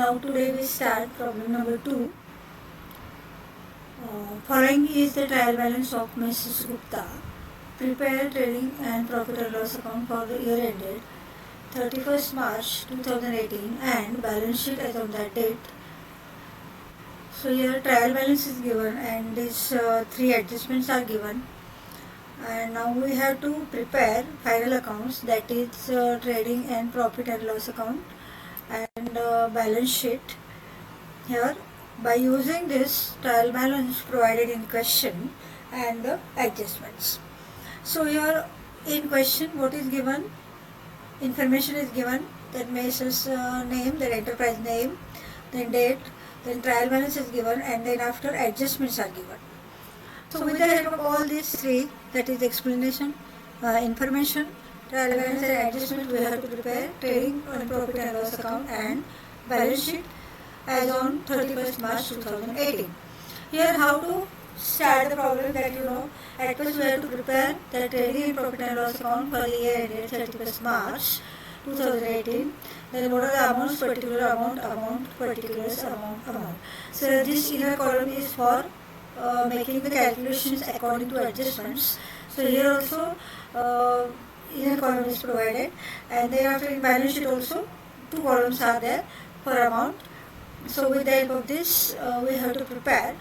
Now today we start problem number 2. Following is the trial balance of Mrs. Gupta. Prepare trading and profit and loss account for the year ended 31st March 2018 and balance sheet as on that date. So here trial balance is given and these three adjustments are given. And now we have to prepare final accounts, that is trading and profit and loss account and balance sheet. Here by using this trial balance provided in question and the adjustments. So here in question what is given, information is given, that Mrs. Name, then enterprise name, then date, then trial balance is given, and then after adjustments are given. So with the help of all these three, that is explanation, information, trial balance and adjustment, we have to prepare trading and profit and loss account and balance sheet as on 31st March 2018. Here how to start the problem, that you know, at first we have to prepare the trading and profit and loss account for the year ended 31st March 2018. Then what are the amounts, particular amount, particulars, amount. So this inner column is for making the calculations according to adjustments. So here also inner column is provided, and then after in balance sheet also two columns are there for amount. So with the help of this we have to prepare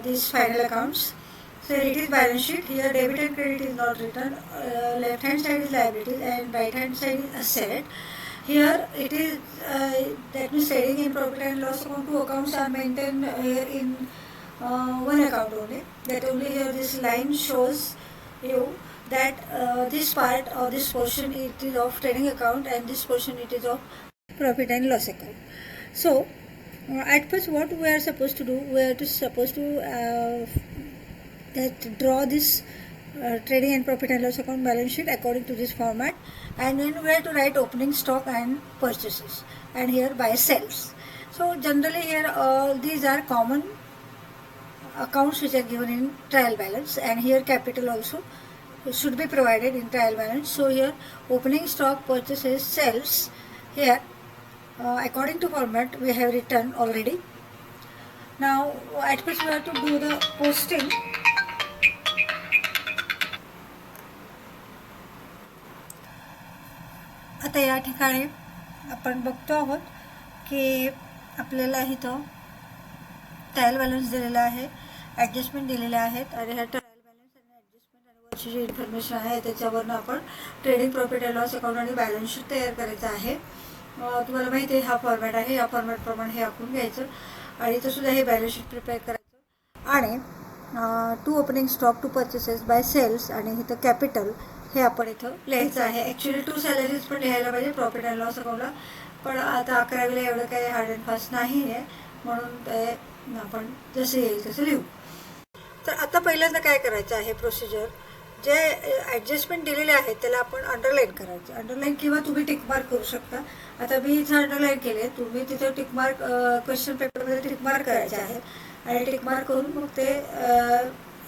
these final accounts. So it is balance sheet. Here debit and credit is not written. Left hand side is liabilities and right hand side is asset. Here it is that means trading and profit and loss account, two accounts are maintained here in one account only. That only here this line shows you that this part or this portion it is of trading account and this portion it is of profit and loss account. So at first what we are supposed to do, we are supposed to draw this trading and profit and loss account balance sheet according to this format, and then we have to write opening stock and purchases, and here buy sells. So generally here all these are common accounts which are given in trial balance, and here capital also should be provided in trial balance. So here opening stock, purchases, sells, here according to format we have written already. Now at first we have to do the posting. आता या ठिकाणी आपण बघतो आहोत की आपल्याला इथं trial balance दिलेला आहे, ॲडजस्टमेंट दिलेले आहेत, आणि ह्या ट्रायल बॅलन्स आणि ॲडजस्टमेंट आणि वरची जी इन्फॉर्मेशन आहे त्याच्यावरनं आपण trading profit and loss account आणि बॅलन्स शीट तयार करायचं आहे. तुम्हाला माहिती आहे हा फॉर्मॅट आहे, या फॉर्मॅटप्रमाणे हे आखून घ्यायचं आणि इथं सुद्धा हे बॅलन्स शीट प्रिपेअर करायचं, आणि to opening stock, to purchases, by sales, आणि इथं कॅपिटल हे आपण इथं लिहायचं आहे. ॲक्च्युली टू सॅलरीज पण लिहायला पाहिजे प्रॉफिट अँड लॉस अकाउंटला, पण आता 11वीला एवढं काही हार्ड अँड फास्ट नाही आहे, म्हणून ते आपण जसं येईल तसं लिहू. तर आता पहिल्यांदा काय करायचं आहे प्रोसिजर, जे ॲडजस्टमेंट दिलेले आहेत त्याला आपण अंडरलाईन करायचं. अंडरलाईन किंवा तुम्ही टिकमार्क करू शकता. आता मी इथं अंडरलाईन केले, तुम्ही तिथं टिकमार्क क्वेश्चन पेपरमध्ये टिकमार्क करायचे आहेत, आणि टिकमार्क करून मग ते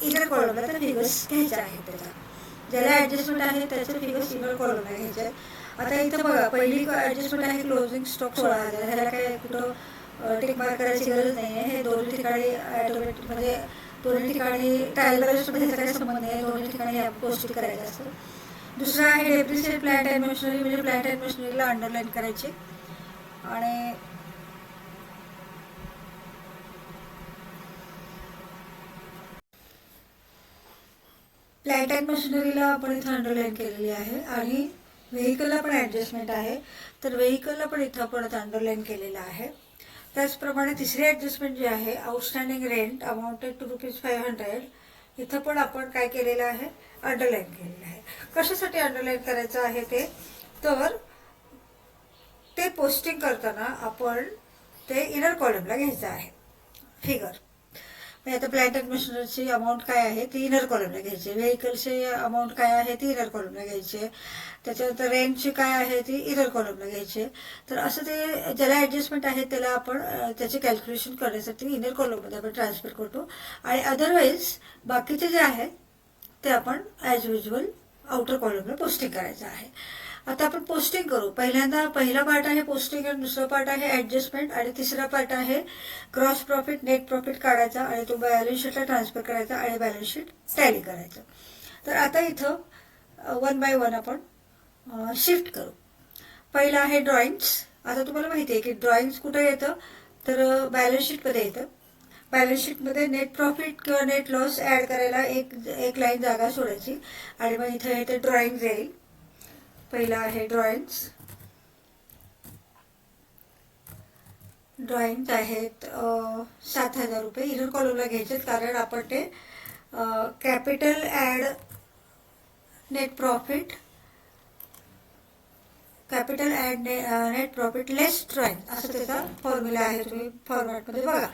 इनर कॉलमला तर फिगर्स घ्यायचे आहेत. त्याचा ज्याला ॲडजस्टमेंट आहे त्याचे फिगर्स इनर कॉलमला घ्यायचे आहेत. आता इथं बघा पहिली ॲडजस्टमेंट आहे क्लोजिंग स्टॉक 16,000, ह्याला काय कुठं टिकमार्क करायची गरज नाही आहे. हे दोन्ही ठिकाणी ॲटोमॅटिक म्हणजे दोन्ही ठिकाणी ट्रायल बॅलन्समध्ये ह्याचा काही संबंध नाही, दोन्ही ठिकाणी पोस्ट करायचं असतं. दुसरं आहे डेप्रिशिएट प्लांट अँड मशिनरी, म्हणजे प्लांट अँड मशिनरीला अंडरलाईन करायची, आणि प्लांट अँड मशिनरीला आपण इथं अंडरलाईन केलेली आहे, आणि व्हेकलला पण ॲडजस्टमेंट आहे तर व्हेकलला पण इथं आपण अंडरलाईन केलेलं आहे. त्याचप्रमाणे तिसरी ॲडजस्टमेंट जी आहे आउटस्टँडिंग रेंट अमाऊंटेड टू ₹500, इथं पण आपण काय केलेलं आहे, अंडरलाईन केलेलं आहे. कशासाठी अंडरलाईन करायचं आहे ते, तर ते पोस्टिंग करताना आपण ते इनर कॉलमला घ्यायचं आहे फिगर. म्हणजे आता प्लांट अँड मशिनरीची अमाऊंट काय आहे ती इनर कॉलमला घ्यायची, व्हेकलची अमाऊंट काय आहे ती इनर कॉलमला घ्यायची, त्याच्यानंतर रेंटची काय आहे ती इनर कॉलमला घ्यायची. तर असं ते ज्याला ॲडजस्टमेंट आहे त्याला आपण त्याचे कॅल्क्युलेशन करण्यासाठी इनर कॉलममध्ये आपण ट्रान्सफर करतो, आणि अदरवाईज बाकीचे जे आहे ते आपण ॲज युजल आउटर कॉलमला पोस्टिंग करायचं आहे. आता आपण पोस्टिंग करू. पहिला पार्ट आहे पोस्टिंग आणि दुसरा पार्ट आहे ऍडजस्टमेंट आणि तिसरा पार्ट आहे ग्रॉस प्रॉफिट नेट प्रॉफिट काढायचा आणि तो बॅलन्स शीटला ट्रान्सफर करायचा आणि बॅलन्स शीट टॅली करायचं. तर आता इथं वन बाय वन आपण शिफ्ट करू. पहिला आहे ड्रॉइंग्स. आता तुम्हाला माहिती आहे की ड्रॉइंग्स कुठे येतं तर बॅलन्स शीटमध्ये येतं. बॅलन्स शीटमध्ये नेट प्रॉफिट किंवा नेट लॉस ऍड करायला एक लाईन जागा सोडायची आणि मग इथे येते ड्रॉइंग येईल. पहिला आहे ड्रॉइंग्स. ड्रॉइंग्स आहेत 7,000 रुपये. इनर कॉलमला घ्यायचे कारण आपण ते capital add net profit net profit less drawing असं त्याचा फॉर्म्युला आहे. तुम्ही फॉर्मॅटमध्ये बघा,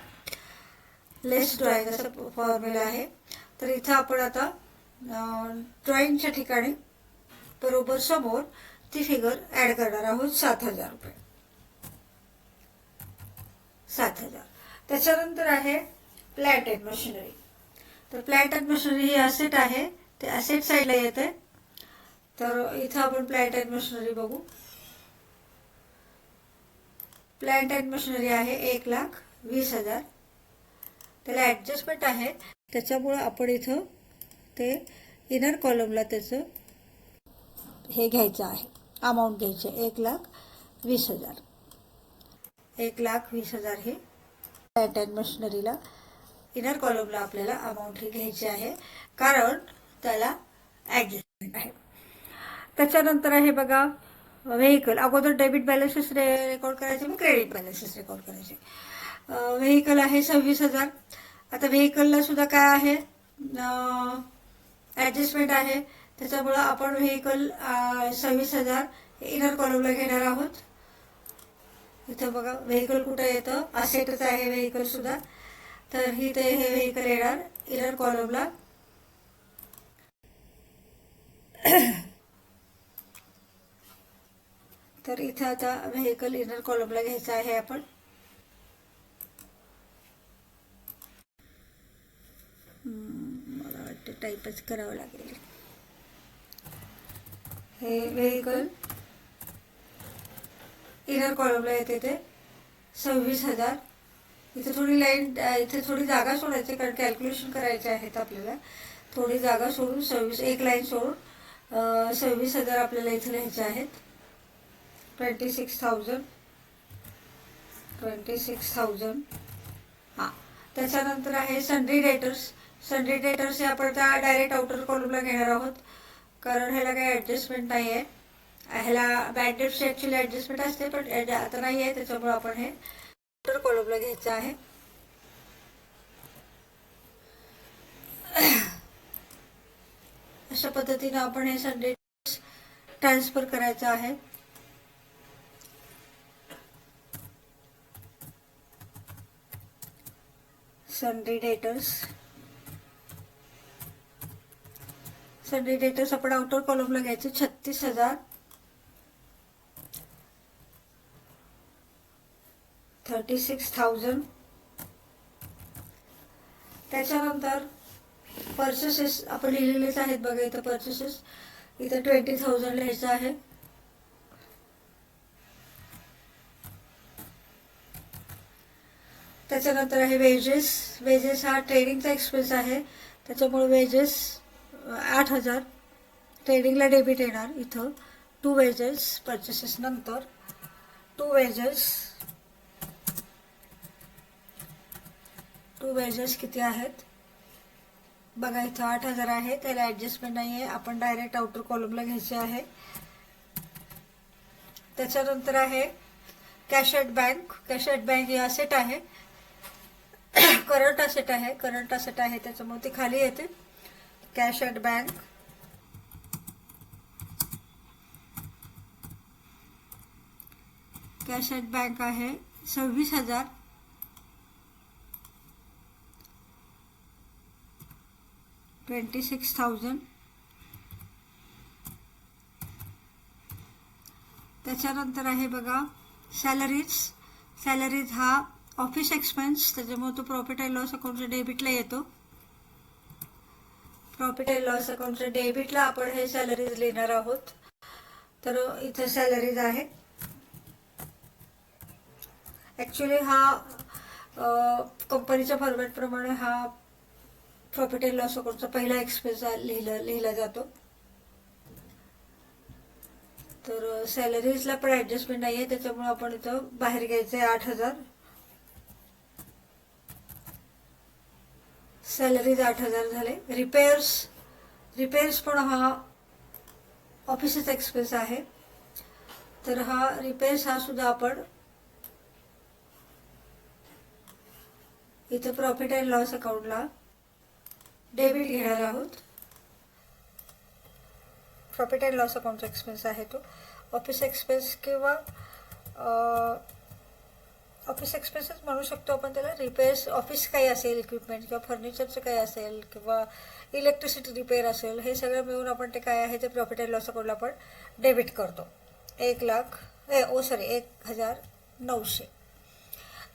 लेस ड्रॉइंग असा फॉर्म्युला आहे. तर इथं आपण आता ड्रॉइंगच्या ठिकाणी बरोबर समोर ती फिगर ऍड करणार आहोत 7,000 रुपये. 7,000. त्याच्यानंतर आहे प्लांट अँड मशिनरी. तर plant and machinery he asset आहे, ते असेट साईडला येते. तर इथं आपण प्लांट अँड मशिनरी बघू. प्लांट अँड मशिनरी आहे 1,20,000. त्याला ऍडजस्टमेंट आहे, त्याच्यामुळे आपण इथं ते इनर कॉलमला त्याचं हे घ्यायचं आहे, अमाऊंट घ्यायची 1,20,000. 1,20,000 हे प्लांट अँड मशिनरीला इनर कॉलमला आपल्याला अमाऊंट ही घ्यायची आहे कारण त्याला ऍडजस्टमेंट आहे. त्याच्यानंतर आहे बघा व्हेकल. अगोदर डेबिट बॅलन्सेस रेकॉर्ड करायचे, मग क्रेडिट बॅलन्सेस रेकॉर्ड करायचे. व्हेकल आहे 26,000. आता व्हेकलला सुद्धा काय आहे ऍडजस्टमेंट आहे, त्याच्यामुळं आपण व्हेकल 26,000 इनर कॉलमला घेणार आहोत. इथं बघा व्हेकल कुठं येतं, असेटच आहे व्हेकल सुद्धा. तर हे व्हेकल येणार इनर कॉलमला. तर इथं आता व्हेकल इनर कॉलमला घ्यायचं आहे आपण. मला वाटतं टाईपच करावं लागेल. हे व्हेकल इनर कॉलमला येते ते 26,000. इथे थोडी लाईन, इथे थोडी जागा सोडायची कारण कॅल्क्युलेशन करायचे आहेत आपल्याला. थोडी जागा सोडून एक लाईन सोडून 26,000 आपल्याला इथे लिहायचे आहेत. 26,000. हां. त्याच्यानंतर आहे सन्ड्री डेटर्स. सन्ड्री डेटर्स हे आपण त्या डायरेक्ट आउटर कॉलमला घेणार आहोत कारण ह्याला काही ऍडजस्टमेंट नाही आहे. ह्याला बॅड डेट्सची ऍक्च्युअली ऍडजस्टमेंट असते पण आता नाही आहे, त्याच्यामुळे आपण हे आउटर कॉलमला घ्यायचं आहे. अशा पद्धतीने आपण हे सन्ड्री डेटर्स ट्रान्सफर करायचं आहे. सन्ड्री डेटर्स आपण आउटर कॉलमला घ्यायचे 36,000. 36,000. त्याच्यानंतर पर्चेसेस आपण लिहिलेलेच आहेत बघा इथं पर्चेसेस. इथं 20,000 लिहायचं आहे. त्याच्यानंतर आहे वेजेस. वेजेस हा ट्रेडिंगचा एक्सपेन्स आहे, त्याच्यामुळे वेजेस 8,000 ट्रेडिंगला डेबिट येणार. इथं 2 वेजेस पर्चेसेस नंतर 2 वेजेस किती आहेत बघा. इथं 8,000 आहे, त्याला ऍडजस्टमेंट नाही आहे, आपण डायरेक्ट आउटर कॉलमला घ्यायचे आहे. त्याच्यानंतर आहे cash at bank. Cash at bank he asset आहे, करंट असेट आहे त्याच्यामुळे ती खाली येते. Cash at bank. Cash at bank आहे 26,000. 26,000. त्याच्यानंतर आहे बघा सॅलरीज हा ऑफिस एक्सपेन्स, त्याच्यामुळे तो प्रॉफिट अँड लॉस अकाउंटच्या डेबिटला येतो. प्रॉफिट अँड लॉस अकाउंटच्या डेबिटला आपण हे सॅलरीज लिहिणार आहोत. तर इथं सॅलरीज आहे. ॲक्च्युली हा कंपनीच्या फॉर्मॅटप्रमाणे हा प्रॉफिट अँड लॉस अकाउंटचा पहिला एक्सपेन्स लिहिला जातो. तर सॅलरीजला पण ॲडजस्टमेंट नाही आहे, त्याच्यामुळे आपण इथं बाहेर घ्यायचं आहे 8,000. सॅलरीज 8,000 झाले. रिपेअर्स पण हा ऑफिसचा एक्सपेन्स आहे. तर हा रिपेअर्स हा सुद्धा आपण इथं प्रॉफिट अँड लॉस अकाउंटला डेबिट घेणार आहोत. प्रॉफिट अँड लॉस अकाउंटचा एक्सपेन्स आहे तो. ऑफिस एक्सपेन्स किंवा ऑफिस एक्सपेन्सेस म्हणू शकतो आपण त्याला. रिपेअर्स ऑफिस काही असेल, इक्विपमेंट किंवा फर्निचरचं काही असेल किंवा इलेक्ट्रिसिटी रिपेअर असेल, हे सगळं मिळून आपण ते काय आहे ते प्रॉफिट अँड लॉस अकाउंटला आपण डेबिट करतो. 1,900.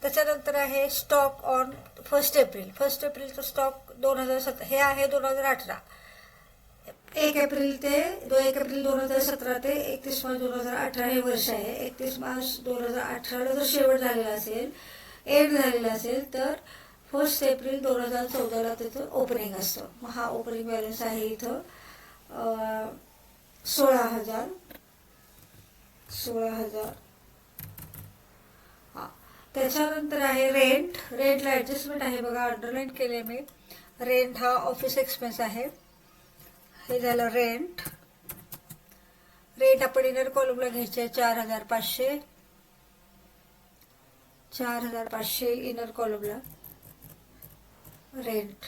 त्याच्यानंतर आहे स्टॉक ऑन 1 एप्रिल. 1 एप्रिलचा स्टॉक 2017 हे आहे 2018. 1 एप्रिल 2017 ते 31 मार्च 2018 हे वर्ष आहे. 31 मार्च 2018ला जर शेवट झालेला असेल, एंड झालेला असेल, तर 1 एप्रिल 2014ला त्याचं ओपनिंग असतं. मग हा ओपनिंग बॅलन्स आहे इथं 16,000. हां. त्याच्यानंतर आहे रेंटला ॲडजस्टमेंट आहे बघा, अंडरलाईन केले मी. रेंट हा ऑफिस एक्सपेन्स आहे. हे झालं रेंट आपण इनर कॉलमला घ्यायचे 4,500. 4,500 इनर कॉलमला रेंट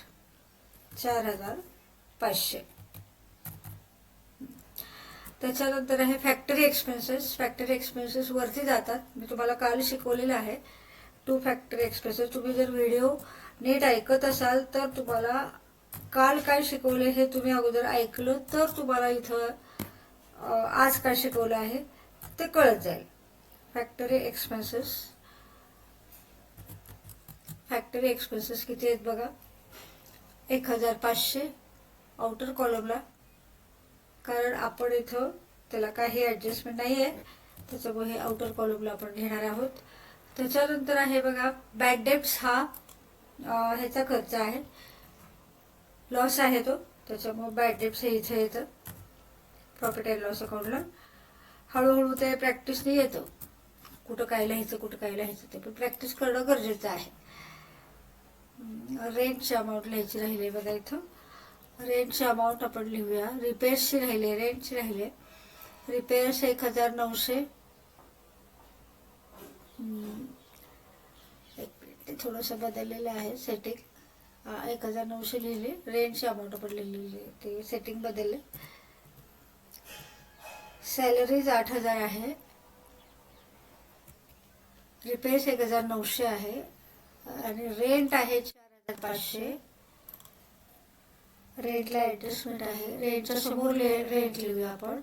4,500. त्याच्यानंतर आहे फॅक्टरी एक्सपेन्सेस वरती जातात. मी तुम्हाला काल शिकवलेलं आहे 2 फॅक्टरी एक्सपेन्सेस. तुम्ही जर व्हिडिओ नीट ऐकत असाल तर तुम्हाला काल काय शिकवले हे तुम्ही अगोदर ऐकलं तर तुम्हाला इथं आज काय शिकवलं आहे ते कळत जाईल. फॅक्टरी एक्सपेन्सेस किती आहेत बघा. 1,500 आउटर कॉलमला, कारण आपण इथं त्याला काही ॲडजस्टमेंट नाही आहे, त्याच्यामुळे हे आउटर कॉलमला आपण घेणार आहोत. त्याच्यानंतर आहे बघा बॅड डेब्ट्स. हा ह्याचा खर्च आहे, लॉस आहे तो, त्याच्यामुळे बॅड डेब्ट्स हे इथे येतं प्रॉफिट अँड लॉस अकाउंटला. हळूहळू ते प्रॅक्टिसने येतं, कुठं काय लिहायचं ते पण प्रॅक्टिस करणं गरजेचं आहे. रेंटची अमाऊंट लिहायची राहिली बघा इथं. रेंटची अमाऊंट आपण लिहूया. रिपेअर्सची राहिले, रेंटची राहिले. रिपेअर्स 1,900. एक मिनिट, थोडंसं बदललेलं आहे सेटिंग. 1,900 लिहिले. रेंटची अमाऊंट आपण लिहिलेली, ते सेटिंग बदलले. सॅलरीज 8,000 आहे. रिपेअर्स 1,900 आहे आणि रेंट आहे 4,500. रेंटला ॲडजस्टमेंट आहे. रेंटच्या समोर रेंट लिहूया आपण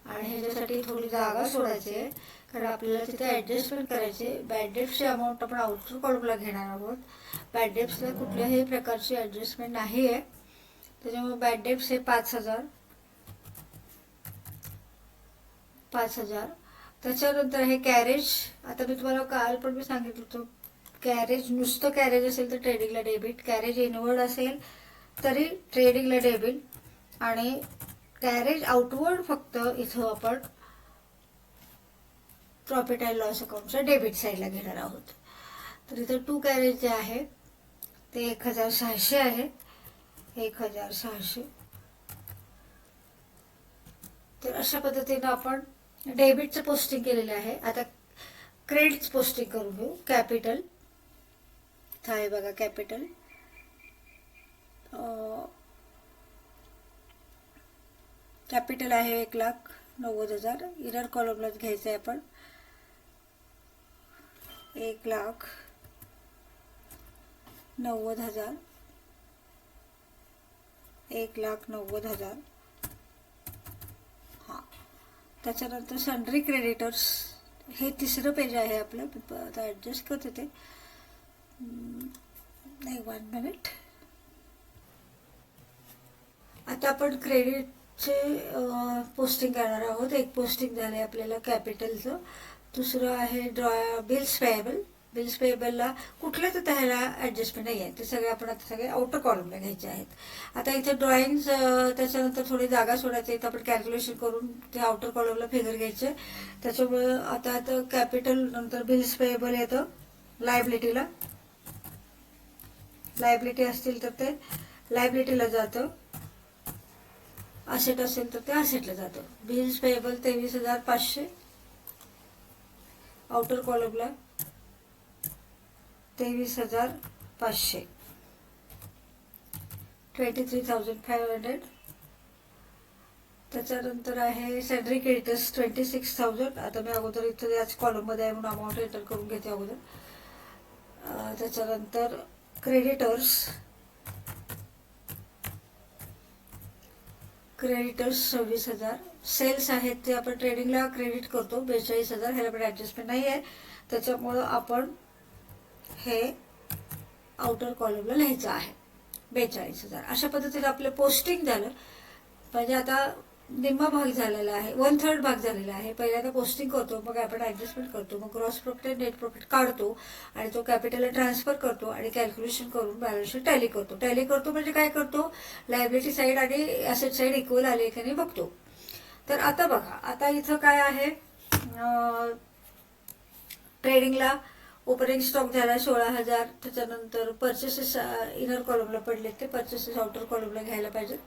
आणि ह्याच्यासाठी थोडी जागा सोडायची आहे, कारण आपल्याला तिथे ॲडजस्टमेंट करायचे. बॅड डेब्ट्सची अमाऊंट आपण आउटर कॉलमला घेणार आहोत. बॅड डेब्ट्सला कुठल्याही प्रकारची ॲडजस्टमेंट नाही आहे, त्याच्यामुळे बॅड डेब्ट्स हे 5,000. त्याच्यानंतर हे कॅरेज. आता मी तुम्हाला काल पण मी सांगितलं होतं, कॅरेज नुसतं कॅरेज असेल तर ट्रेडिंगला डेबिट, कॅरेज इनवर्ड असेल तरी ट्रेडिंगला डेबिट, आणि कॅरेज आउटवर्ड फक्त इथं आपण प्रॉफिट अँड लॉस अकाउंटच्या डेबिट साईडला घेणार आहोत. तर इथं 2 कॅरेज जे आहे ते 1,600 आहे. 1,600. तर अशा पद्धतीनं आपण डेबिटचं पोस्टिंग केलेलं आहे. आता क्रेडिटचं पोस्टिंग करून घेऊ. कॅपिटल इथं आहे बघा, कॅपिटल आहे 1,90,000. इनर कॉलमलाच घ्यायचं आहे आपण. 1,90,000. 1,90,000. हां. त्याच्यानंतर सन्ड्री क्रेडिटर्स, हे 3रं पेज आहे आपलं. आता ॲडजस्ट करते ते. 1 मिनिट. आता आपण चे पोस्टिंग करणार आहोत. एक पोस्टिंग झालं आहे आपल्याला कॅपिटलचं. दुसरं आहे बिल्स पेएबल. बिल्स पेएबलला कुठल्याच त्याला ॲडजस्टमेंट नाही आहे, ते सगळे आपण आता सगळे आउटर कॉलमला घ्यायचे आहेत. आता इथे ड्रॉइंग त्याच्यानंतर थोडी जागा सोडायची, इथं आपण कॅल्क्युलेशन करून ते आउटर कॉलमला फिगर घ्यायचे. त्याच्यामुळं आता कॅपिटल नंतर बिल्स पेएबल येतं. लायबिलिटीला लायबिलिटी असतील तर ते लायबिलिटीला जातं, असेट असेल तर ते असेटला जातं. Bills payable 23,500 outer कॉलमला 23,500 23,500. त्याच्यानंतर आहे सॅलरी क्रेडिटर्स 26,000. आता मी अगोदर इथं याच कॉलममध्ये आहे म्हणून अमाऊंट एंटर करून घेते अगोदर. त्याच्यानंतर क्रेडिटर्स 26,000. सेल्स आहेत ते आपण ट्रेडिंगला क्रेडिट करतो 42,000. ह्याला पण ॲडजस्टमेंट नाही आहे, त्याच्यामुळं आपण हे आउटर कॉलमला लिहायचं आहे 42,000. अशा पद्धतीने आपलं पोस्टिंग झालं. म्हणजे आता निम्मा भाग झालेला आहे, 1/3 भाग झालेला आहे. पहिल्यांदा पोस्टिंग करतो, मग आपण ॲडजस्टमेंट करतो, मग ग्रॉस प्रॉफिट नेट प्रॉफिट काढतो आणि तो कॅपिटलला ट्रान्सफर करतो आणि कॅल्क्युलेशन करून बॅलन्स शीट टॅली करतो. टॅली करतो म्हणजे काय करतो, लायबिलिटी साईड आणि ॲसेट साईड इक्वल आले की नाही बघतो. तर आता बघा, आता इथं काय आहे, ट्रेडिंगला ओपनिंग स्टॉक झाला 16,000. त्याच्यानंतर परचेसेस इनर कॉलमला पडले, ते परचेसेस आउटर कॉलमला घ्यायला पाहिजेत.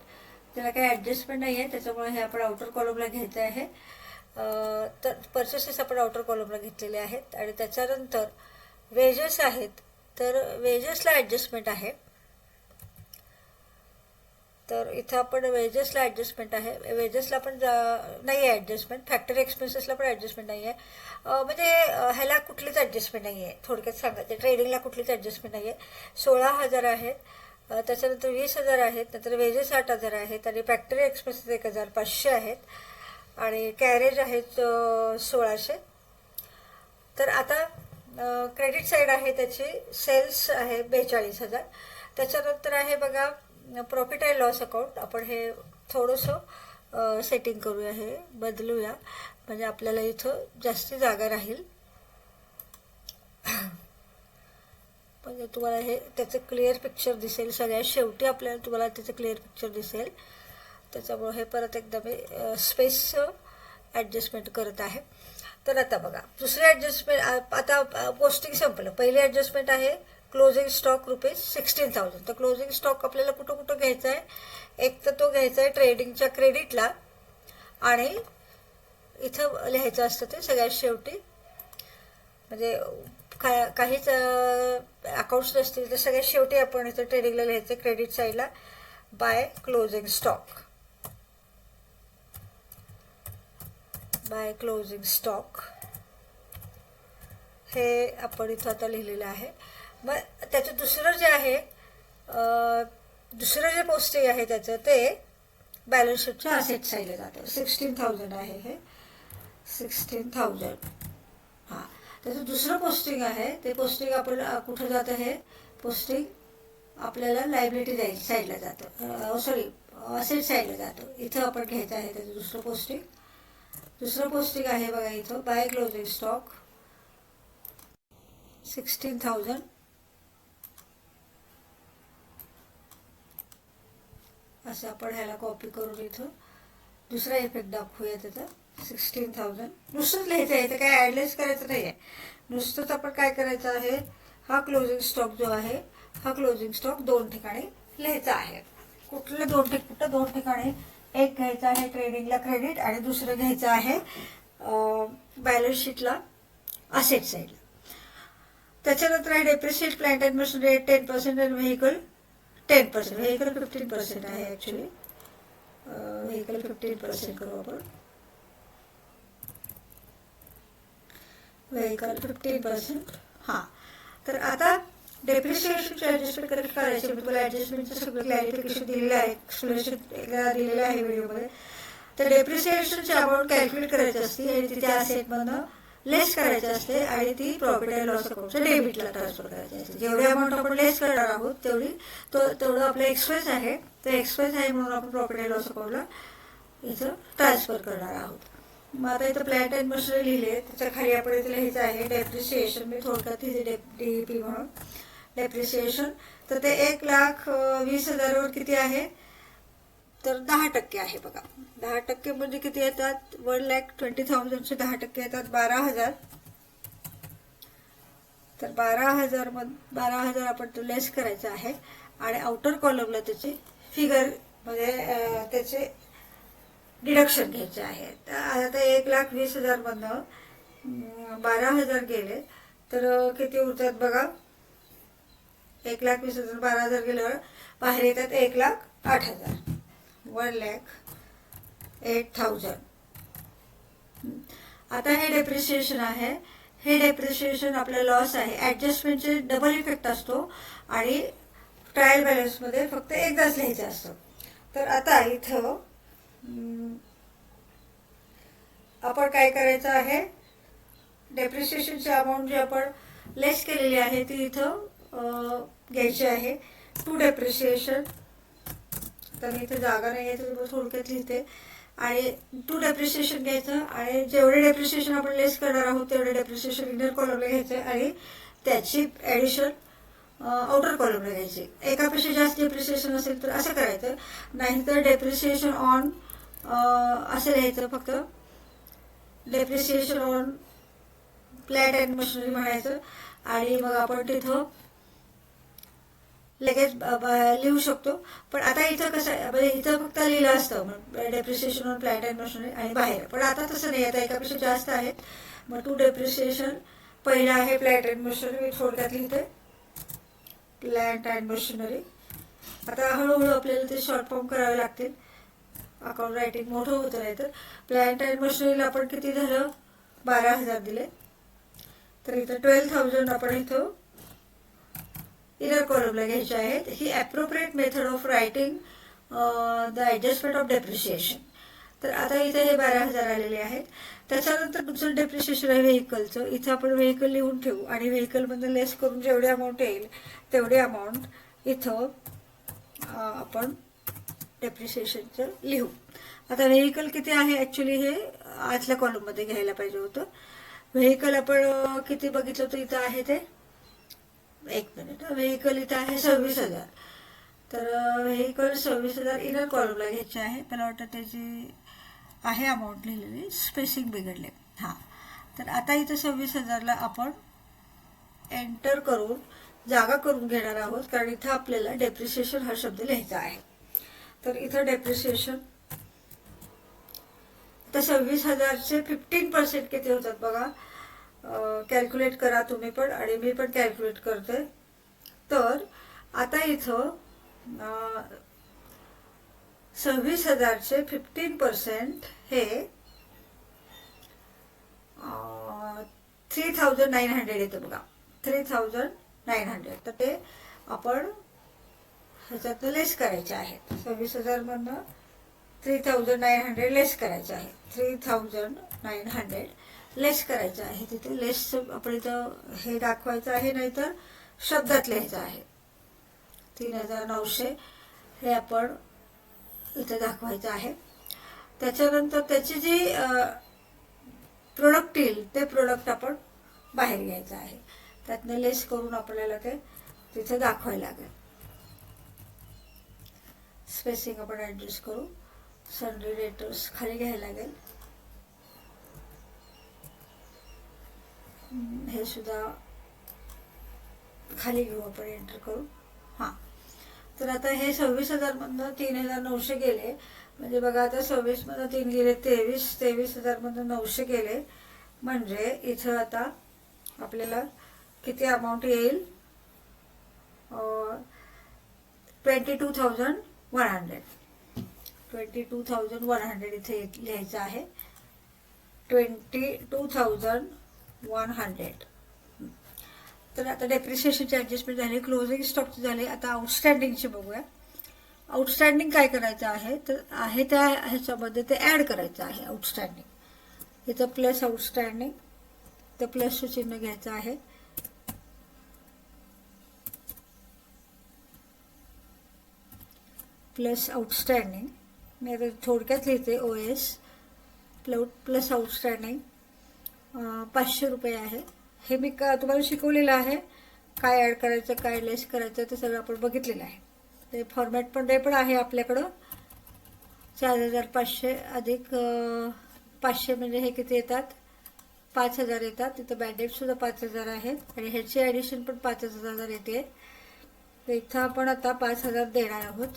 त्याला काही ॲडजस्टमेंट नाही आहे, त्याच्यामुळे हे आपण आउटर कॉलमला घ्यायचं आहे. तर परचेसेस आपण आउटर कॉलमला घेतलेले आहेत. आणि त्याच्यानंतर वेजेस आहेत, तर वेजेसला ॲडजस्टमेंट आहे. तर इथं आपण वेजेसला ॲडजस्टमेंट आहे, वेजेसला पण नाही आहे ॲडजस्टमेंट. फॅक्टरी एक्सपेन्सेसला पण ॲडजस्टमेंट नाही आहे. म्हणजे ह्याला कुठलीच ॲडजस्टमेंट नाही आहे. थोडक्यात सांगायचं, ट्रेडिंगला कुठलीच ॲडजस्टमेंट नाही आहे. 16,000 आहेत. त्याच्यानंतर 20,000 आहेत. नंतर वेजेस 8,000 आहेत आणि फॅक्टरी एक्सपेन्सेस 1,500 आहेत आणि कॅरेज आहेत 1,600. तर आता क्रेडिट साईड आहे त्याची, सेल्स आहे 42,000. त्याच्यानंतर आहे बघा प्रॉफिट अँड लॉस अकाउंट. आपण हे थोडंसं सेटिंग करूया, हे बदलूया म्हणजे आपल्याला इथं जास्ती जागा राहील. म्हणजे तुम्हाला हे त्याचं क्लिअर पिक्चर दिसेल. सगळ्यात शेवटी आपल्याला तुम्हाला त्याचं क्लिअर पिक्चर दिसेल. त्याच्यामुळे हे परत एकदा मी स्पेस ॲडजस्टमेंट करत आहे. तर आता बघा दुसरी ॲडजस्टमेंट, आता पोस्टिंग संपलं. पहिली ॲडजस्टमेंट आहे क्लोजिंग स्टॉक ₹16,000. तर क्लोजिंग स्टॉक आपल्याला कुठं कुठं घ्यायचा आहे, एक तर तो घ्यायचा आहे ट्रेडिंगच्या क्रेडिटला आणि इथं लिहायचं असतं ते सगळ्यात शेवटी. म्हणजे काहीच अकाउंट्स नसतील तर सगळ्यात शेवटी आपण इथं ट्रेडिंगला लिहायचं क्रेडिट साईडला by closing stock. By closing stock हे आपण इथं आता लिहिलेलं आहे. मग त्याचं दुसरं जे आहे, दुसरं जे पोस्टिंग आहे त्याचं ते बॅलन्स शीटच्या असेट साईडला जातं. 16,000 आहे हे 16,000. हां, त्याचं दुसरं पोस्टिंग आहे. ते पोस्टिंग आपण कुठं जातं, हे पोस्टिंग आपल्याला लायबिलिटी साईडला जातं, सॉरी असेट साईडला जातं. इथं आपण घ्यायचं आहे त्याचं दुसरं पोस्टिंग. दुसरं पोस्टिंग आहे बघा इथं बाय क्लोजिंग स्टॉक 16,000. असं आपण ह्याला कॉपी करून इथं दुसरा इफेक्ट दाखवूया त्याचा 16,000. नुसतंच लिहायचं आहे, तर काय ॲडलेस करायचं नाही आहे. नुसतंच आपण काय करायचं आहे, हा क्लोजिंग स्टॉक जो आहे, हा क्लोजिंग स्टॉक 2 ठिकाणी लिहायचा आहे. कुठले दोन ठिकाणी, एक घ्यायचं आहे ट्रेडिंगला क्रेडिट आणि दुसरं घ्यायचं आहे बॅलन्स शीटला असेट साईडला. त्याच्यानंतर आहे depreciate plant and machinery rate 10% आणि व्हेकल 10%. व्हेकल 15% आहे ॲक्च्युली. व्हेकल 15% करू आपण. व्हेकल 15%. हां, तर आता डेप्रिशिएशनची ॲडजस्टमेंट करायची. मी तुम्हाला ॲडजस्टमेंटचं सगळं क्लॅरिफिकेशन दिलेलं आहे, एक्सप्लेनेशन एकदा दिलेलं आहे व्हिडिओमध्ये. तर डेप्रिशिएशनची अमाऊंट कॅल्क्युलेट करायची असते आणि ती त्या असेटमधनं लेस करायची असते आणि ती प्रॉफिट अँड लॉस अकाउंटच्या डेबिटला ट्रान्सफर करायची असते. जेवढी अमाऊंट आपण लेस करणार आहोत तेवढं आपलं एक्सपेन्स आहे. तर एक्सपेन्स आहे म्हणून आपण प्रॉफिट अँड लॉस अकाउंटला इथं ट्रान्सफर करणार आहोत. मग आता इथं प्लांट अँड मशिनरी लिहिले, त्याच्या खाली आपण इथे लिहायचं आहे डेप्रिसिएशन. मी थोडक्यात लिहिते DEP म्हणून डेप्रिसिएशन. तर ते 1,20,000वर किती आहे, तर 10% आहे बघा. 10% म्हणजे किती येतात, 1,20,000चे 10% येतात 12,000. तर 12,000 आपण तो लेस करायचा आहे आणि आउटर कॉलमला त्याची फिगर म्हणजे त्याचे डिडक्शन घ्यायचे आहे. आता 1,20,000 मधनं 12,000 गेले तर किती उरतात बघा. 1,20,000 12,000 गेल्यावर बाहेर येतात 1,08,000. 1,08,000. आता हे डेप्रिसिएशन आहे. हे डेप्रिसिएशन आपलं लॉस आहे. ॲडजस्टमेंटचे डबल इफेक्ट असतो आणि ट्रायल बॅलन्समध्ये फक्त एकदाच लिहायचं असतं. तर आता इथं आपण काय करायचं आहे, डेप्रिसिएशनची अमाऊंट जी आपण लेस केलेली आहे ती इथं घ्यायची आहे. To depreciation. तर मी इथे जागा नाही आहे तर थोडक्यात लिहिते. आणि टू डेप्रिसिएशन घ्यायचं आणि जेवढे डेप्रिसिएशन आपण लेस करणार आहोत तेवढे डेप्रिसिएशन इनर कॉलमला घ्यायचे आणि त्याची ॲडिशन आउटर कॉलमला घ्यायची. एकापेक्षा जास्त डेप्रिसिएशन असेल तर असं करायचं, नाहीतर डेप्रिसिएशन ऑन असं लिहायचं. फक्त depreciation on plant and machinery म्हणायचं आणि मग आपण तिथं लगेच लिहू शकतो. पण आता इथं कसं म्हणजे इथं फक्त लिहिलं असतं depreciation on plant and machinery आणि बाहेर. पण आता तसं नाही, आता एकापेक्षा जास्त आहेत. मग टू डेप्रिसिएशन पहिला आहे प्लांट अँड मशिनरी. मी थोडक्यात लिहिते प्लांट अँड मशिनरी. आता हळूहळू आपल्याला ते शॉर्ट फॉर्म करावे लागतील, अकाउंट रायटिंग मोठं होतं नाही तर. प्लांट अँड मशिनरीला आपण किती झालं, 12,000 दिले. तर इथं 12,000 आपण इथं इनर कॉलमला घ्यायचे आहेत. ही appropriate method of writing the adjustment of depreciation. तर आता इथे हे 12,000 आलेले आहेत. त्याच्यानंतर दुसरं डेप्रिसिएशन आहे व्हेकलचं. इथं आपण व्हेकल लिहून ठेवू आणि व्हेकलमधून लेस करून जेवढी अमाऊंट येईल तेवढी अमाऊंट इथं आपण डेप्रिसिएशनचं लिहू. आता व्हेकल किती आहे, ॲक्च्युली हे आतल्या कॉलममध्ये घ्यायला पाहिजे होतं. व्हेकल आपण किती बघितलं तर इथं आहे ते, एक मिनिट, व्हेकल इथं आहे 26,000. तर व्हेकल 26,000 इनर कॉलमला घ्यायचे आहे. मला वाटतं त्याची आहे अमाऊंट लिहिलेली, स्पेसिंग बिघडले. हां, तर आता इथं 26,000ला आपण एंटर करून जागा करून घेणार आहोत, कारण इथं आपल्याला डेप्रिसिएशन हा शब्द लिहायचा आहे. तर इथं डेप्रिसिएशन तर 26,000चे 15% किती होतात बघा. कॅल्क्युलेट करा तुम्ही पण आणि मी पण कॅल्क्युलेट करते. तर आता इथं 26,000चे 15% हे 3,900 येतं बघा. 3,900. तर ते आपण ह्याच्यातनं लेस करायचे आहेत. 26,000 मधनं 3,900 लेस करायचं आहे. 3,900 लेस करायचं आहे. तिथे लेस आपण इथं हे दाखवायचं आहे, नाहीतर शब्दात लिहायचं आहे. 3,900 हे आपण इथं दाखवायचं आहे. त्याच्यानंतर त्याची जी प्रोडक्ट येईल ते प्रोडक्ट आपण बाहेर घ्यायचं आहे. त्यातनं लेस करून आपल्याला ते तिथे दाखवायला लागेल. स्पेसिंग आपण ॲडजस्ट करू. सन्ड्री डेटर्स खाली घ्यायला लागेल. हे सुद्धा खाली घेऊ आपण, एंटर करू. हां, तर आता हे 26,000 मधनं 3,900 गेले. म्हणजे बघा आता 26 मधनं 3 गेले 23. 23,000 मधनं 900 गेले. म्हणजे इथं आता आपल्याला किती अमाऊंट येईल, 22,100. 22,100 इथे लिहायचं आहे. 22,100. तर आता डेप्रिसिएशनचे ॲडजस्टमेंट झाले, क्लोजिंग स्टॉकचे झाले. आता आउटस्टँडिंगचे बघूया. आउटस्टँडिंग काय करायचं आहे, तर आहे त्या ह्याच्यामध्ये ते ॲड करायचं आहे. आउटस्टँडिंग इथं प्लस आउटस्टँडिंग, तर प्लसचं चिन्ह घ्यायचं आहे. प्लस आउटस्टँडिंग मी आता थोडक्यात लिहिते. OS प्लस आउटस्टँडिंग 500 रुपये आहे. हे मी तुम्हाला शिकवलेलं आहे, काय ॲड करायचं, काय लेस करायचं ते सगळं आपण बघितलेलं आहे. ते फॉर्मॅट पण ते पण आहे आपल्याकडं. 4500 अधिक 500 म्हणजे हे किती येतात, 5000 येतात. तिथं बँडेडसुद्धा 5000 आहेत आणि ह्याची ॲडिशन पण 5000 येते. तर इथं आपण आता 5000 देणार आहोत.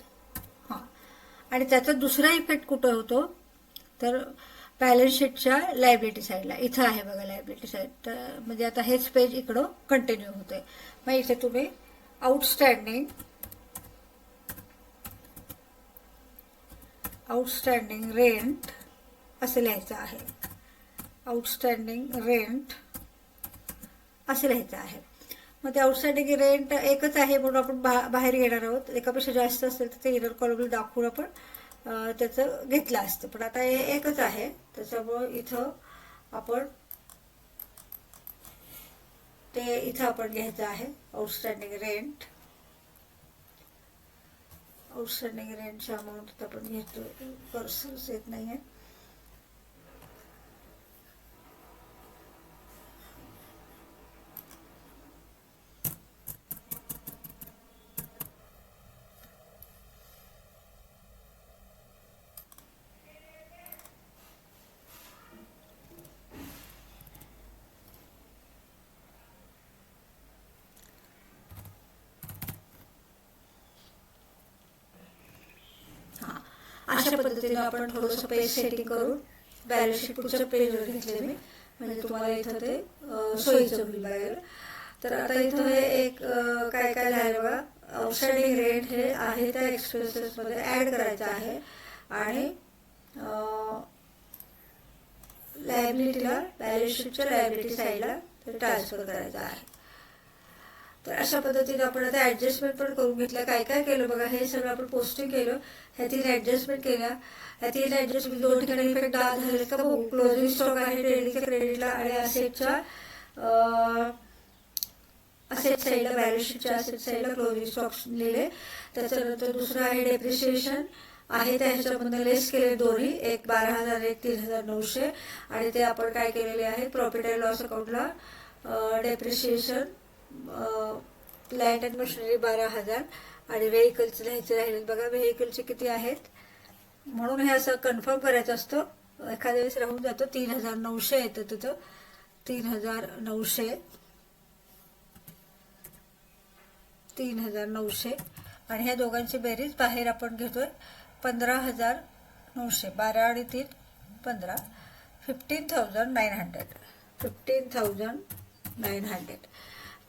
हां, आणि त्याचा दुसरा इफेक्ट कुठं होतो तर बॅलन्स शीटच्या लायबिलिटी साईडला. इथं आहे बघा लायबिलिटी साईड. तर म्हणजे आता हेच पेज इकडं कंटिन्यू होते. मग इथे तुम्ही आउटस्टँडिंग रेंट असं लिहायचं आहे. आउटस्टँडिंग रेंट असं लिहायचं आहे. मग ते आउटस्टँडिंग रेंट एकच आहे म्हणून आपण बाहेर घेणार आहोत. एकापेक्षा जास्त असेल तर ते इनर कॉलमला दाखवून आपण त्याचं घेतलं असतं. पण आता हे एकच आहे, त्याच्यामुळं इथं आपण घ्यायचं आहे आउटस्टँडिंग रेंट. आउटस्टँडिंग रेंटच्या अमाऊंट आपण घेतो. पर्सन्स येत नाही आहे. अशा पद्धतीने आपण थोडंसं पेज सेटिंग करून बॅलन्स शीट पुढच्या पेजवर घेतले मी, म्हणजे तुम्हाला इथं ते सोयीचं होईल बघायला. तर आता इथं हे एक काय काय लिहायला बघा. आउटस्टँडिंग रेंट हे आहे त्या एक्सपेन्सेसमध्ये ॲड करायचं आहे आणि लायबिलिटीला बॅलन्स शीटच्या लायबिलिटी साईडला ट्रान्सफर करायचं आहे. तर अशा पद्धतीने आपण आता ॲडजस्टमेंट पण करून घेतल्या. काय काय केलं बघा, हे सगळं आपण पोस्टिंग केलं, ह्या 3 ॲडजस्टमेंट केल्या. ह्या 3 ॲडजस्टमेंट 2 ठिकाणी इफेक्ट झाले का बघू. क्लोजिंग स्टॉक आहे ट्रेडिंगच्या क्रेडिटला आणि असेटच्या असेट साईडला, बॅलन्स शीटच्या असेट साईडला क्लोजिंग स्टॉक लिहिले. त्याच्यानंतर दुसरं आहे डेप्रिसिएशन आहे, त्या ह्याच्यामधून लेस केले दोन्ही, एक 12,000 एक 3,900. आणि ते आपण काय केलेले आहे प्रॉफिट अँड लॉस अकाउंटला डेप्रिसिएशन लँड अँड मशिनरी 12,000 आणि व्हेकलचे लिहायचे राहिले बघा. व्हेकलचे किती आहेत म्हणून हे असं कन्फर्म करायचं असतं. एखाद्या वेळेस राहून जातो. 3,900 येतं तिथं. 3,900 आणि ह्या दोघांची बेरीज बाहेर आपण घेतोय 15,900. 12 आणि 3 15, 15,900. 15,900.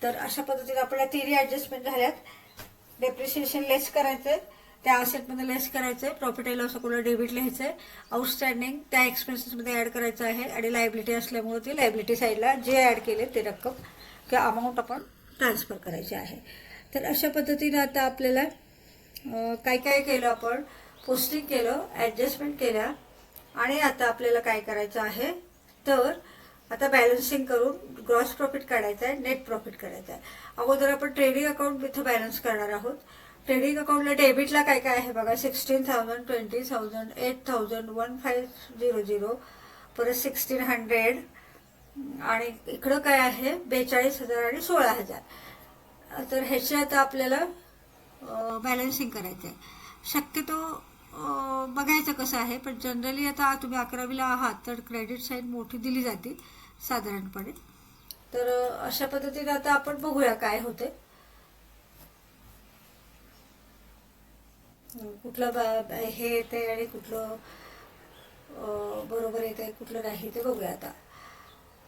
तर अशा पद्धतीने आपल्याला 3 ॲडजस्टमेंट झाल्यात. डेप्रिसिएशन लेस करायचंय, त्या असेटमध्ये लेस करायचंय, प्रॉफिट अँड लॉस अकाउंटला डेबिट लिहायचंय, आउटस्टँडिंग त्या एक्सपेन्सेसमध्ये ॲड करायचं आहे आणि लायबिलिटी असल्यामुळे ती लायबिलिटी साईडला जे ॲड केले ते रक्कम किंवा अमाऊंट आपण ट्रान्सफर करायची आहे. तर अशा पद्धतीने आता आपल्याला काय काय केलं आपण, पोस्टिंग केलं, ॲडजस्टमेंट केल्या आणि आता आपल्याला काय करायचं आहे तर आता बॅलन्सिंग करून ग्रॉस प्रॉफिट काढायचं आहे, नेट प्रॉफिट करायचं आहे. अगोदर आपण ट्रेडिंग अकाउंट इथं बॅलन्स करणार आहोत. ट्रेडिंग अकाउंटला डेबिटला काय काय आहे बघा. 16,000, 20,000, 8,000, 1500, परत 1,600 आणि इकडं काय आहे 42,000 आणि 16,000. तर ह्याचे आता आपल्याला बॅलन्सिंग करायचं आहे. शक्यतो बघायचं कसं आहे, पण जनरली आता तुम्ही 11वीला आहात तर क्रेडिट साईड मोठी दिली जाते साधारणपणे. तर अशा पद्धतीने आता आपण बघूया काय होते. कुठलं हे येते आणि कुठलं बरोबर येते कुठलं नाही ते बघूया आता.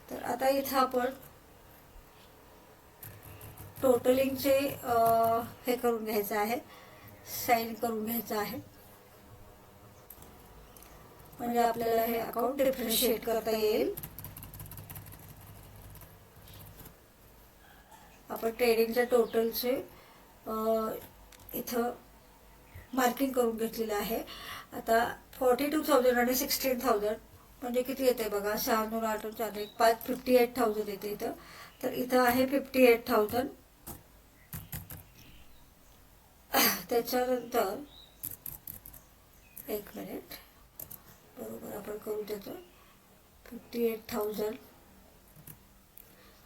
तर आता इथं आपण टोटलिंगचे हे करून घ्यायचं आहे, साईन करून घ्यायचं आहे, म्हणजे आपल्याला हे अकाउंट डिफरन्शिएट करता येईल. आपण ट्रेडिंगच्या टोटलचे इथं मार्किंग करून घेतलेलं आहे. आता 42,000 आणि 16,000 म्हणजे किती येते बघा. 6 2 8 4 1 5 58,000 येते इथं. तर इथं आहे 58,000. त्याच्यानंतर एक मिनिट, बरोबर आपण करू देतो. 58,000,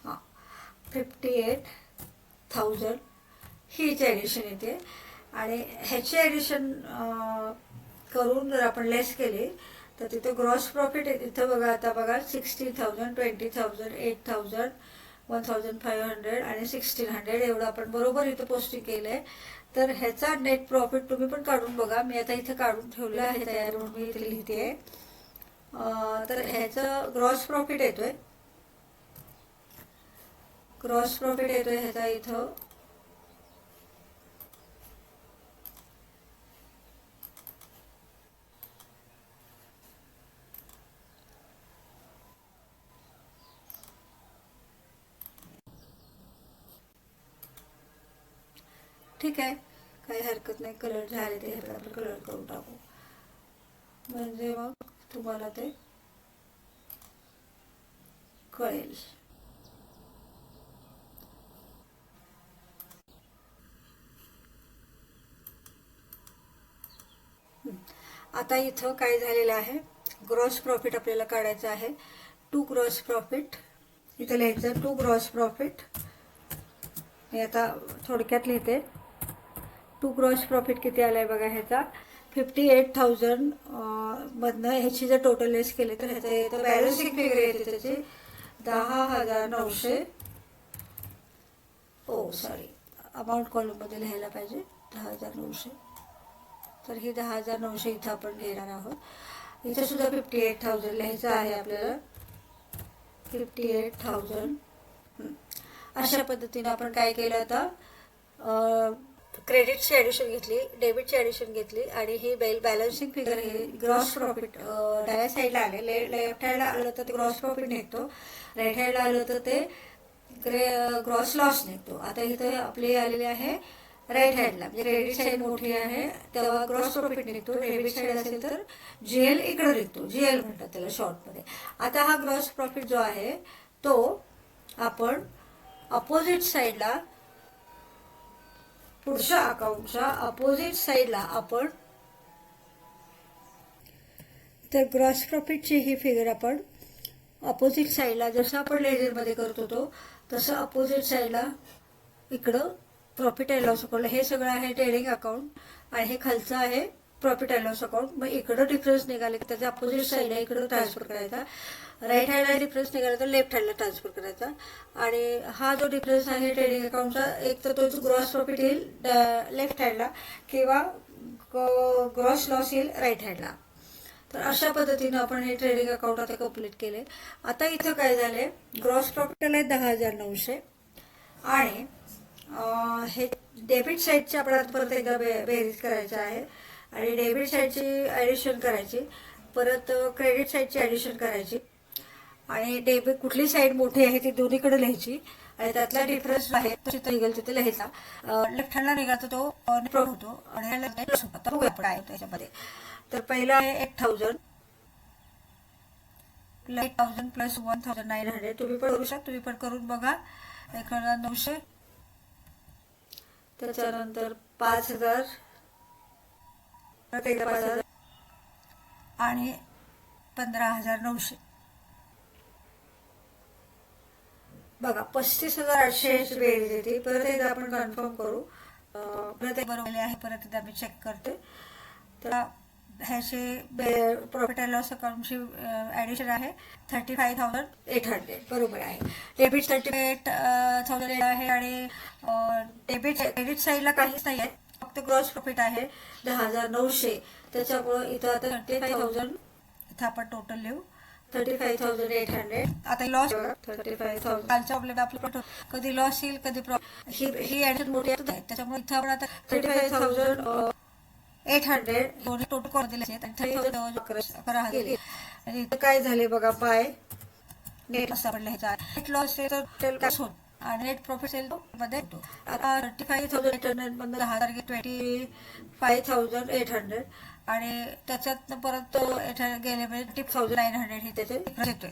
हां 58,000 हीच ॲडिशन येते. आणि ह्याची ॲडिशन करून जर आपण लेस केली तर तिथे ग्रॉस प्रॉफिट आहे. तिथं बघा, आता बघा 16,000, 20,000, 8,000, 1,500 आणि 1,600 एवढं आपण बरोबर इथं पोस्टिंग केलं आहे. तर ह्याचा नेट प्रॉफिट तुम्ही पण काढून बघा. मी आता इथं काढून ठेवलं आहे तयार म्हणून मी इथे लिहिते आहे. तर ह्याचं ग्रॉस प्रॉफिट येतोय, ग्रॉस प्रॉफिट येतोय ह्याचा इथं ठीक आहे, काही हरकत नाही. कलर झाले ते ह्याला आपण कलर करून टाकू, म्हणजे मग तुम्हाला ते कळेल. आता इथं काय झालेलं आहे, ग्रॉस प्रॉफिट आपल्याला काढायचं आहे. टू ग्रॉस प्रॉफिट इथं लिहायचं, टू ग्रॉस प्रॉफिट. मी आता थोडक्यात लिहिते. टू ग्रॉस प्रॉफिट किती आलाय बघा ह्याचा, 58,000 मधनं ह्याची जर टोटल लेस केले तर ह्याचा येतं बॅलन्सिंग फिगर येते त्याची 10,900. सॉरी, अमाऊंट कॉलममध्ये लिहायला पाहिजे 10,900. तर ही 10,900 इथं आपण घेणार आहोत. इथं सुद्धा 58,000 लिहायचं आहे आपल्याला, 58,000. अशा पद्धतीने आपण काय केलं, आता क्रेडिटची ॲडिशन घेतली, डेबिटची ॲडिशन घेतली आणि ही बॅलन्सिंग फिगर हे ग्रॉस प्रॉफिट डाव्या साईडला आले. लेफ्ट हँडला आलं तर ते ग्रॉस प्रॉफिट निघतो, राईट हँडला आलं तर ते ग्रॉस लॉस निघतो. आता इथं आपली आलेली आहे राईट हँडला, म्हणजे क्रेडिट साईड मोठी आहे तेव्हा ग्रॉस प्रॉफिट निघतो. डेबिट साईड असेल तर GL इकडं निघतो, GL म्हणतात त्याला शॉर्टमध्ये. आता हा ग्रॉस प्रॉफिट जो आहे तो आपण अपोजिट साईडला, पुढच्या अकाउंटच्या अपोजिट साईडला आपण, तर ग्रॉस प्रॉफिटची ही फिगर आपण अपोजिट साईडला जसं आपण लेजरमध्ये करत होतो तसं अपोजिट साईडला इकडं प्रॉफिट अँड लॉस अकाउंट, हे सगळं आहे ट्रेडिंग अकाउंट आणि हे खालचं आहे प्रॉफिट अँड लॉस अकाउंट. मग इकडं डिफरन्स निघाले की त्याच्या अपोजिट साईडला इकडं ट्रान्सफर करायचा, राईट हँडला डिफरन्स निघाला तर लेफ्ट हँडला ट्रान्सफर करायचा. आणि हा जो डिफरन्स आहे ट्रेडिंग अकाउंटचा, एक तर तो ग्रॉस प्रॉफिट येईल लेफ्ट हँडला किंवा ग्रॉस लॉस येईल राईट हँडला. तर अशा पद्धतीनं आपण हे ट्रेडिंग अकाउंट आता कंप्लीट केले. आता इथं काय झाले, ग्रॉस प्रॉफिट आलं 10,900 आणि हे डेबिट साईडची आपण परत एकदा बेरीज करायचं आहे आणि डेबिट साईडची ॲडिशन करायची, परत क्रेडिट साईडची ॲडिशन करायची आणि डेबिट कुठली साईड मोठी आहे ती दोन्हीकडे लिहायची आणि त्यातला डिफरन्स आहे तो जिथं निघेल तिथे लिहायचा. लेफ्ट हँडला निघाला तो प्रॉफिट होतो आणि काय त्याच्यामध्ये. तर पहिला आहे 8,000 प्लस 1,900. तुम्ही पण करू शकता, तुम्ही पण करून बघा. 1,900, त्याच्यानंतर 5,000 आणि 15,900. बघा 35,800 बेरीज येते. परत एकदा आपण कन्फर्म करू, परत एक बरोबर आहे, परत एकदा मी चेक करते. तर ह्याचे प्रॉफिट अँड लॉस अकाउंटची ॲडिशन आहे 35,800 बरोबर आहे. डेबिट 38,000 आहे आणि क्रेडिट साईडला काहीच नाही आहे, फक्त ग्रॉस प्रॉफिट आहे 10,900. त्याच्यामुळं इथं आता 35,000 इथं आपण टोटल लिहू, 35,800. आता लॉस 35,000 कालच्या आपलं कधी लॉस येईल कधी प्रॉफिट, ही ॲडिशन मोठी आहे त्याच्यामुळे इथं आपण आता 35,800 दोन्ही टोटल करून दिले आणि 30,000 गेले. आणि इथं काय झाले बघा, बाय नेट असं आपण लिहायचा. नेट लॉस तर कॅश होत आणि नेट प्रॉफिट सेल तो मध्ये येतो. आता 35,800 मधून 10,000 25,800 आणि त्याच्यात परत गेले म्हणजे 20,900 हे त्याचे डिफरन्स येतोय.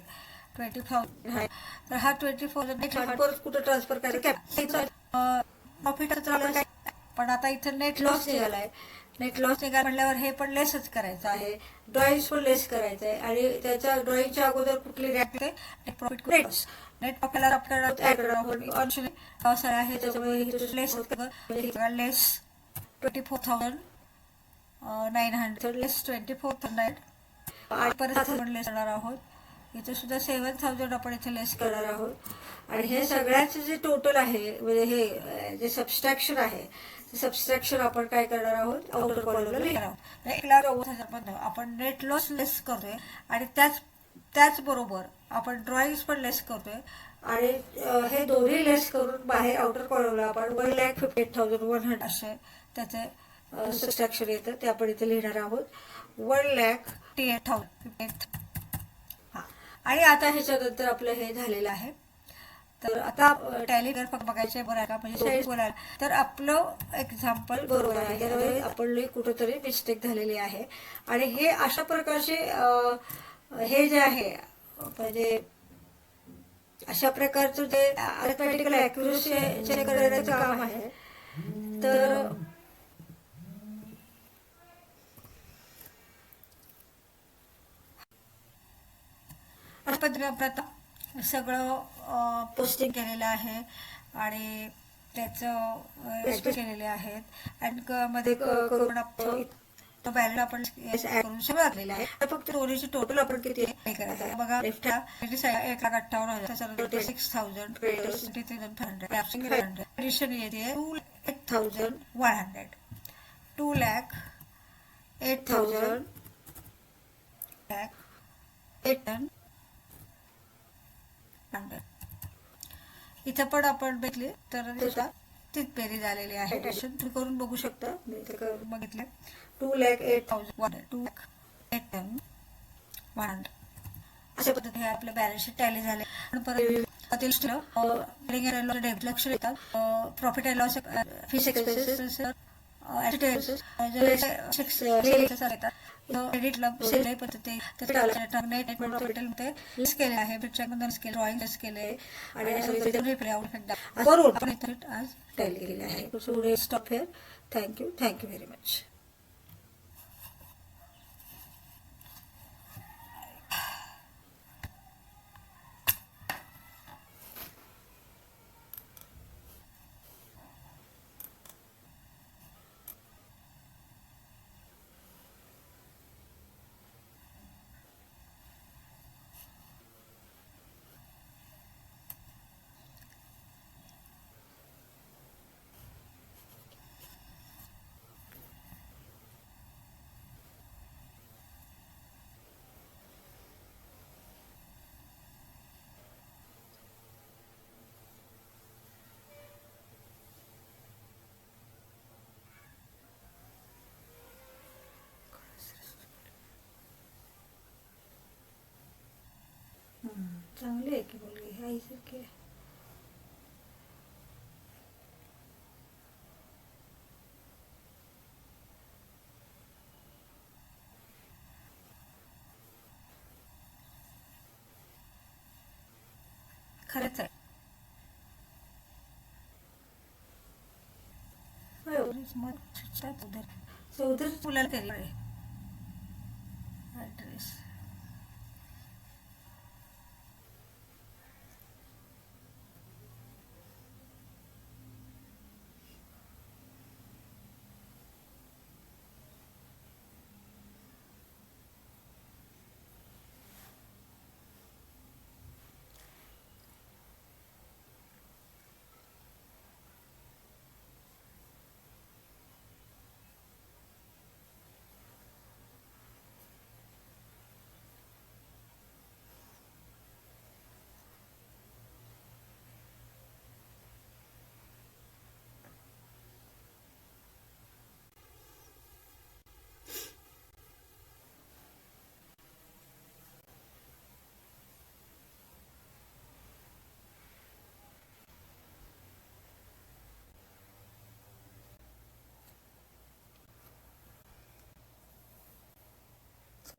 20,000 तर हा 24,000 परत कुठं ट्रान्सफर करायचं प्रॉफिट, पण आता इथं नेट लॉस निघालाय नेट लॉस निघाला म्हटल्यावर हे पण लेसच करायचं आहे, ड्रॉइंग पण लेस करायचं आहे आणि त्याच्या ड्रॉइंगच्या अगोदर कुठली रॅक net profit net loss net आपल्याला लॉस आहे त्याच्यामुळे लेस 24,900 लेस 24,000 आणि परत आपण लेस करणार आहोत. इथे सुद्धा 7,000 आपण इथे लेस करणार आहोत आणि हे सगळ्याचे जे टोटल आहे म्हणजे हे जे सबस्ट्रॅक्शन आहे सबस्ट्रॅक्शन आपण काय करणार आहोत आउटर कॉलमला लिहिणार आहोत. 1,90,000 आपण नेट लॉस लेस करतोय आणि त्याचबरोबर आपण ड्रॉइंग्स पण लेस करतोय आणि हे दोन्ही लेस करून बाहेर आउटर कॉलमला आपण 1,58,100 असे त्याचे सबस्ट्रॅक्शन येतं ते आपण इथे लिहिणार आहोत. 1,58,000 आणि आता ह्याच्यानंतर आपलं हे झालेलं आहे. तर आता टॅली जर बघायचे बरं का म्हणजे बोलायला तर आपलं एक्झाम्पल बरोबर आहे, त्यामुळे आपली कुठेतरी मिस्टेक झालेली आहे आणि हे अशा प्रकारचे हे जे आहे म्हणजे अशा प्रकारचं जे अर्थमॅटिकल ॲक्युरसी चेक करण्याचं काम आहे. तर पद्धतीने सगळं पोस्टिंग केलेलं आहे आणि त्याचं केलेले आहेत आणि मध्ये करून बॅलन्स आपण करून सगळं घातलेलं आहे. फक्त दोन्हीची टोटल आपण किती करायचं आहे बघा. लेफ्टला 1,58,000 त्याच्यानंतर 26,000 23,500 एडिशन येते 2,08,100 2,08,000 इथं पण आपण बघितले तर तीच पेरी झालेली आहे. तुम्ही करून बघू शकता. मी इथे करून बघितले 2,08,100 अशा पद्धतीने आपलं बॅलन्स शीट टॅली झाले. लक्ष देतात profit and loss fees expenses क्रेडिटला पद्धती केले आहे ड्रॉइंग केले आणि आज टॅली केले आहे. Stop here. Thank you very much. चांगली आहे की मुलगी आईसारखी आहे. खरंच आहे. उधर मुलाला तरी ॲड्रेस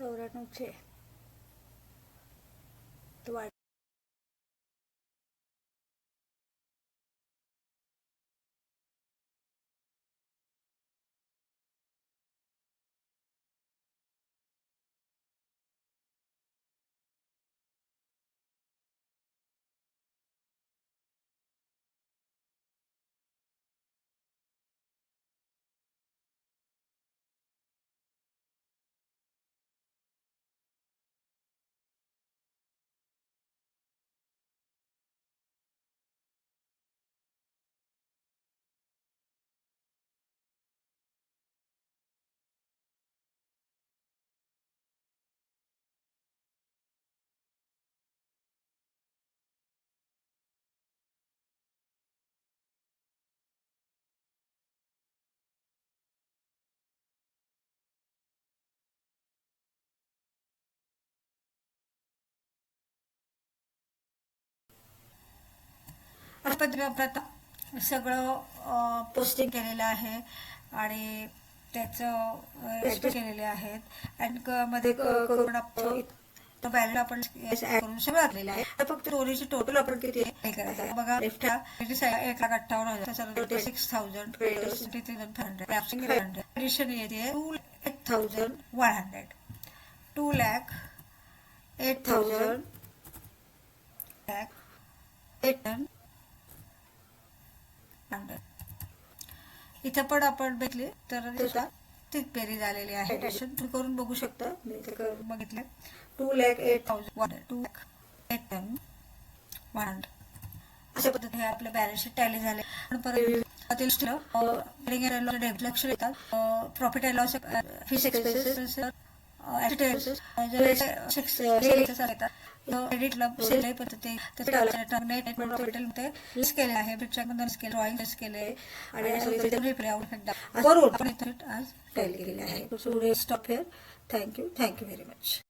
तो अशा पद्धतीने आपण आता सगळं पोस्टिंग केलेलं आहे आणि त्याचं ॲडजस्ट केलेले आहेत आणि मध्ये करून आपण बॅलन्स आपण करून सगळं घातलेलं आहे. तर फक्त रोलीची टोटल आपण किती हे करायचं आहे बघा. लेफ्ट 1,58,000, 26,000, 23,500 ॲडिशन येते 2,08,100, 2,08,000, 8,100. इथं पण आपण बघितले तर तीच बेरीज आलेली आहे. ॲडिशन तुम्ही करून बघू शकता. मी इथे करून बघितले 2,08,100, 2,08,100 अशा पद्धतीने आपलं बॅलन्स शीट टॅली झाले. लक्ष देतात. Profit and loss, fees expenses, क्रेडिटला सेल पद्धती केले आहे. ड्रॉइंग केले आणि करून आपण आज टॅली केले आहे. Stop here. Thank you very much.